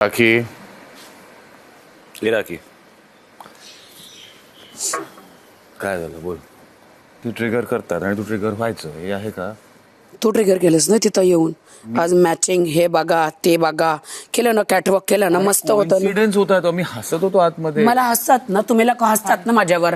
राखी राखी काय झालं बोल. तू ट्रिगर करतात आणि तू ट्रिगर व्हायचं हे आहे का? तू ट्रिगर केलंस ना तिथं येऊन. आज मॅचिंग हे बघा ते बघा केलं ना, कॅटवॉक केलं ना, मस्त होतं. कॉन्फिडन्स होता तो. मी हसत होतो आतमध्ये. मला हसतात ना, तुम्ही लोक हसतात ना माझ्यावर.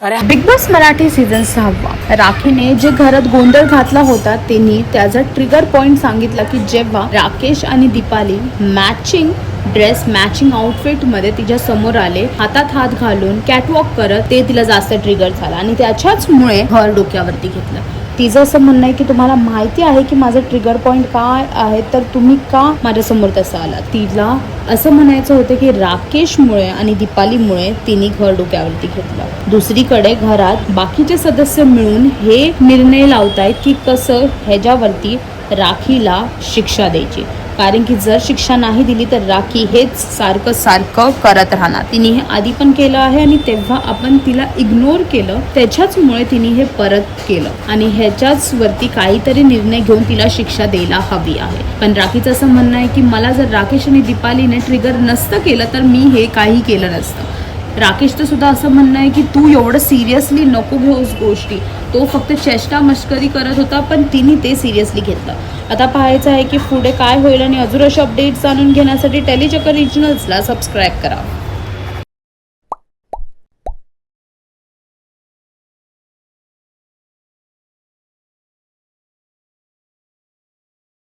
अरे बिग बॉस मराठी सीझन 6 राखीने जे घरात गोंधळ घातला होता त्यांनी त्याचा ट्रिगर पॉइंट सांगितला की जेव्हा राकेश आणि Deepali matching dress matching outfit मध्ये तिच्या समोर आले, हातात हात घालून कॅटवॉक करत, ते तिला जास्त ट्रिगर झालं आणि त्याच्याच मुळे घर डोक्यावरती घेतलं. तिचं असं म्हणणं आहे की तुम्हाला माहिती आहे की माझं ट्रिगर पॉइंट काय आहे, तर तुम्ही का माझ्यासमोर तसं आला. तिला असं म्हणायचं होतं की राकेशमुळे आणि दीपालीमुळे तिने घर डोक्यावरती घेतलं. दुसरीकडे घरात बाकीचे सदस्य मिळून हे निर्णय लावतायत की कसं ह्याच्यावरती राखीला शिक्षा द्यायची, कारण की जर शिक्षा नाही दिली तर राखी हेच सारखं सारखं करत राहणार. तिने हे आधी पण केलं आहे आणि तेव्हा आपण तिला इग्नोर केलं, त्याच्याचमुळे तिने हे परत केलं आणि ह्याच्याच वरती काहीतरी निर्णय घेऊन तिला शिक्षा द्यायला हवी आहे. पण राखीचं असं म्हणणं आहे की मला जर राकेश आणि दीपालीने ट्रिगर नसतं केलं तर मी हे काही केलं नसतं. राकेशचं सुद्धा असं म्हणणं आहे की तू एवढं सिरियसली नको घेऊस गोष्टी, तो फक्त चेष्टा मस्करी करत होता पण तिने ते सिरियसली घेतलं. आता पाहायचं आहे की पुढे काय होईल आणि अजून अशा अपडेट्स जाणून घेण्यासाठी टेलीचक्कर रिजनल्सला सबस्क्राईब करा.